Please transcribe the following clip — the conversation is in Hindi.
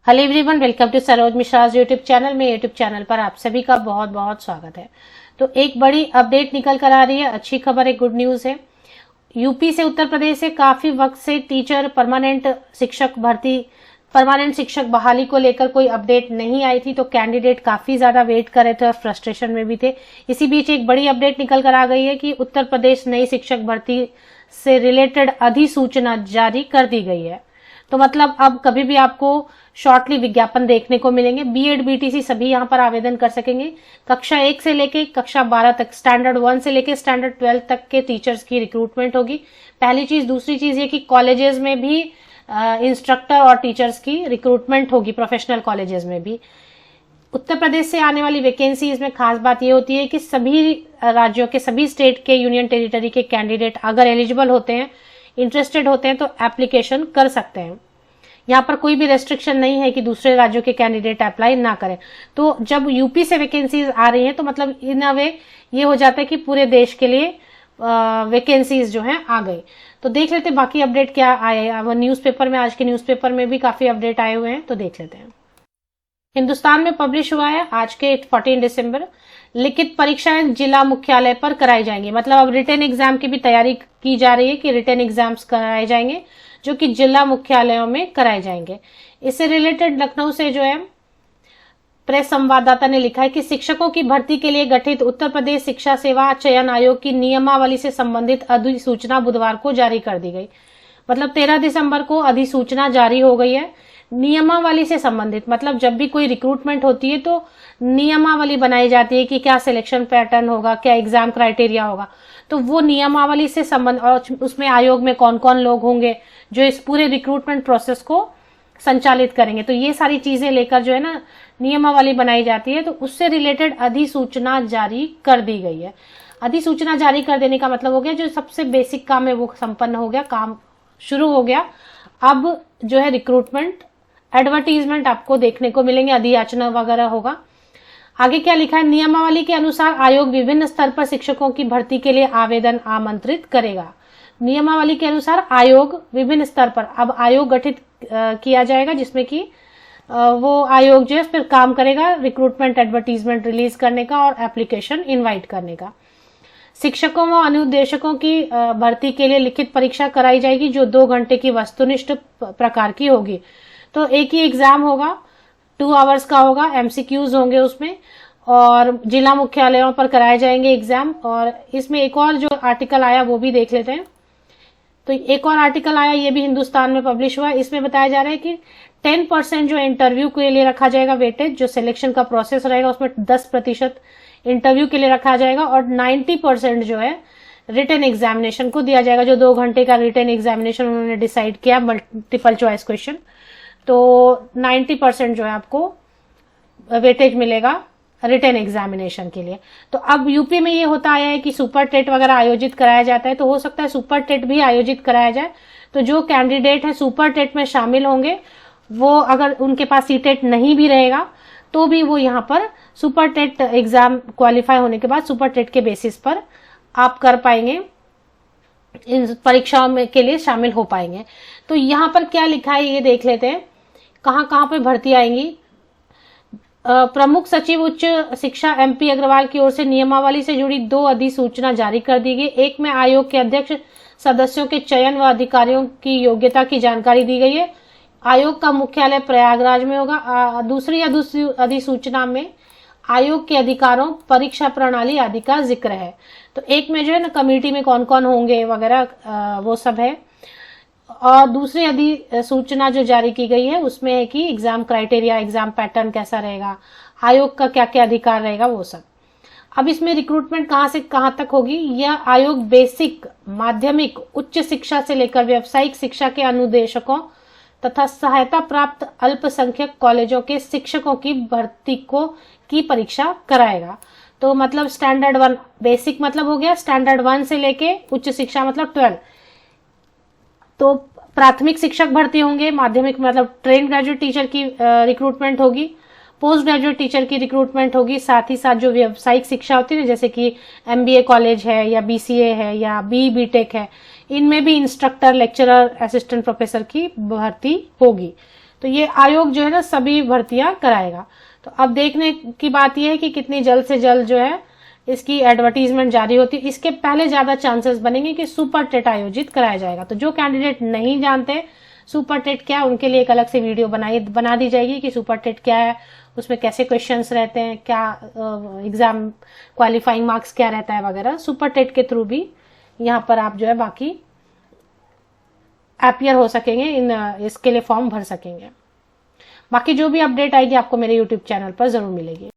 Hello everyone, welcome to Saroj Mishra's YouTube channel में। यूट्यूब चैनल पर आप सभी का बहुत बहुत स्वागत है। तो एक बड़ी अपडेट निकल कर आ रही है, अच्छी खबर है, गुड न्यूज है। यूपी से उत्तर प्रदेश से काफी वक्त से टीचर परमानेंट शिक्षक बहाली को लेकर कोई अपडेट नहीं आई थी, तो कैंडिडेट काफी ज्यादा वेट कर रहे थे और फ्रस्ट्रेशन में भी थे। इसी बीच एक बड़ी अपडेट निकल कर आ गई है कि उत्तर प्रदेश नई शिक्षक भर्ती से रिलेटेड अधिसूचना जारी कर दी गई है। तो मतलब अब कभी भी आपको शॉर्टली विज्ञापन देखने को मिलेंगे। बीएड बीटीसी सभी यहाँ पर आवेदन कर सकेंगे। कक्षा 1 से लेके कक्षा 12 तक, स्टैंडर्ड 1 से लेके स्टैंडर्ड 12 तक के टीचर्स की रिक्रूटमेंट होगी। पहली चीज। दूसरी चीज ये कि कॉलेजेस में भी इंस्ट्रक्टर और टीचर्स की रिक्रूटमेंट होगी, प्रोफेशनल कॉलेजेस में भी। उत्तर प्रदेश से आने वाली वैकेंसी में खास बात यह होती है कि सभी राज्यों के, सभी स्टेट के, यूनियन टेरिटरी के कैंडिडेट अगर एलिजिबल होते हैं, इंटरेस्टेड होते हैं, तो एप्लीकेशन कर सकते हैं। यहाँ पर कोई भी रेस्ट्रिक्शन नहीं है कि दूसरे राज्यों के कैंडिडेट अप्लाई ना करें। तो जब यूपी से वैकेंसीज आ रही हैं तो मतलब इन अ वे ये हो जाता है कि पूरे देश के लिए वैकेंसीज जो हैं आ गई। तो देख लेते हैं बाकी अपडेट क्या आए। वो न्यूज़पेपर में, आज के न्यूज़पेपर में भी काफी अपडेट आए हुए हैं, तो देख लेते हैं। हिंदुस्तान में पब्लिश हुआ है आज के 14 दिसंबर। लिखित परीक्षाएं जिला मुख्यालय पर कराई जाएंगी। मतलब अब रिटन एग्जाम की भी तैयारी की जा रही है कि रिटन एग्जाम्स कराए जाएंगे जो कि जिला मुख्यालयों में कराए जाएंगे। इससे रिलेटेड लखनऊ से जो है प्रेस संवाददाता ने लिखा है कि शिक्षकों की भर्ती के लिए गठित उत्तर प्रदेश शिक्षा सेवा चयन आयोग की नियमावली से संबंधित अधिसूचना बुधवार को जारी कर दी गई। मतलब 13 दिसंबर को अधिसूचना जारी हो गई है। नियमावली से संबंधित मतलब जब भी कोई रिक्रूटमेंट होती है तो नियमावली बनाई जाती है कि क्या सिलेक्शन पैटर्न होगा, क्या एग्जाम क्राइटेरिया होगा। तो वो नियमावली से संबंध, और उसमें आयोग में कौन कौन लोग होंगे जो इस पूरे रिक्रूटमेंट प्रोसेस को संचालित करेंगे, तो ये सारी चीजें लेकर जो है ना नियमावली बनाई जाती है। तो उससे रिलेटेड अधिसूचना जारी कर दी गई है। अधिसूचना जारी कर देने का मतलब हो गया जो सबसे बेसिक काम है वो संपन्न हो गया, काम शुरू हो गया। अब जो है रिक्रूटमेंट एडवर्टीजमेंट आपको देखने को मिलेंगे, अधियाचना वगैरह होगा। आगे क्या लिखा है, नियमावली के अनुसार आयोग विभिन्न स्तर पर शिक्षकों की भर्ती के लिए आवेदन आमंत्रित करेगा। नियमावली के अनुसार आयोग विभिन्न स्तर पर, अब आयोग गठित किया जाएगा जिसमें कि वो आयोग जो है फिर काम करेगा रिक्रूटमेंट एडवर्टीजमेंट रिलीज करने का और एप्लीकेशन इनवाइट करने का। शिक्षकों व अनुदेशकों की भर्ती के लिए लिखित परीक्षा कराई जाएगी जो 2 घंटे की वस्तुनिष्ठ प्रकार की होगी। तो एक ही एग्जाम होगा, 2 आवर्स का होगा, एमसीक्यूज होंगे उसमें, और जिला मुख्यालयों पर कराए जाएंगे एग्जाम। और इसमें एक और जो आर्टिकल आया वो भी देख लेते हैं। तो एक और आर्टिकल आया, ये भी हिंदुस्तान में पब्लिश हुआ। इसमें बताया जा रहा है कि 10% जो इंटरव्यू के लिए रखा जाएगा वेटेज, जो सिलेक्शन का प्रोसेस रहेगा उसमें 10% इंटरव्यू के लिए रखा जाएगा, और 90% जो है रिटन एग्जामिनेशन को दिया जाएगा। जो 2 घंटे का रिटन एग्जामिनेशन उन्होंने डिसाइड किया, मल्टीपल चॉइस क्वेश्चन, तो 90% जो है आपको वेटेज मिलेगा रिटन एग्जामिनेशन के लिए। तो अब यूपी में ये होता आया है कि सुपर टेट वगैरह आयोजित कराया जाता है, तो हो सकता है सुपर टेट भी आयोजित कराया जाए। तो जो कैंडिडेट है सुपर टेट में शामिल होंगे वो, अगर उनके पास सीटेट नहीं भी रहेगा तो भी वो यहाँ पर सुपर टेट एग्जाम क्वालिफाई होने के बाद सुपर टेट के बेसिस पर आप कर पाएंगे, इन परीक्षाओं में के लिए शामिल हो पाएंगे। तो यहाँ पर क्या लिखा है ये देख लेते हैं, कहाँ कहाँ पे भर्ती आएंगी। प्रमुख सचिव उच्च शिक्षा MP अग्रवाल की ओर से नियमावली से जुड़ी 2 अधिसूचना जारी कर दी गई। एक में आयोग के अध्यक्ष सदस्यों के चयन व अधिकारियों की योग्यता की जानकारी दी गई है। आयोग का मुख्यालय प्रयागराज में होगा। दूसरी अधिसूचना में आयोग के अधिकारों, परीक्षा प्रणाली आदि का जिक्र है। तो एक में जो है ना कमेटी में कौन कौन होंगे वगैरह वो सब है। और दूसरी अधिसूचना जो जारी की गई है उसमें है कि एग्जाम क्राइटेरिया, एग्जाम पैटर्न कैसा रहेगा, आयोग का क्या क्या अधिकार रहेगा, वो सब। अब इसमें रिक्रूटमेंट कहाँ से कहाँ तक होगी, यह आयोग बेसिक, माध्यमिक, उच्च शिक्षा से लेकर व्यावसायिक शिक्षा के अनुदेशकों तथा सहायता प्राप्त अल्पसंख्यक कॉलेजों के शिक्षकों की भर्ती की परीक्षा कराएगा। तो मतलब स्टैंडर्ड 1 बेसिक मतलब हो गया, स्टैंडर्ड 1 से लेके उच्च शिक्षा मतलब 12। तो प्राथमिक शिक्षक भर्ती होंगे, माध्यमिक मतलब ट्रेन ग्रेजुएट टीचर की रिक्रूटमेंट होगी, पोस्ट ग्रेजुएट टीचर की रिक्रूटमेंट होगी। साथ ही साथ जो व्यावसायिक शिक्षा होती है जैसे कि MBA कॉलेज है या BCA है या BTech है, इनमें भी इंस्ट्रक्टर, लेक्चरर, असिस्टेंट प्रोफेसर की भर्ती होगी। तो ये आयोग जो है ना सभी भर्तियां कराएगा। तो अब देखने की बात यह है कि कितनी जल्द से जल्द जो है इसकी एडवर्टीजमेंट जारी होती है। इसके पहले ज्यादा चांसेस बनेंगे कि सुपर टेट आयोजित कराया जाएगा। तो जो कैंडिडेट नहीं जानते सुपर टेट क्या है, उनके लिए एक अलग से वीडियो बना दी जाएगी कि सुपर टेट क्या है, उसमें कैसे क्वेश्चंस रहते हैं, क्या एग्जाम क्वालिफाइंग मार्क्स क्या रहता है वगैरह। सुपर टेट के थ्रू भी यहाँ पर आप जो है बाकी अपीयर हो सकेंगे, इसके लिए फॉर्म भर सकेंगे। बाकी जो भी अपडेट आएगी आपको मेरे यूट्यूब चैनल पर जरूर मिलेगी।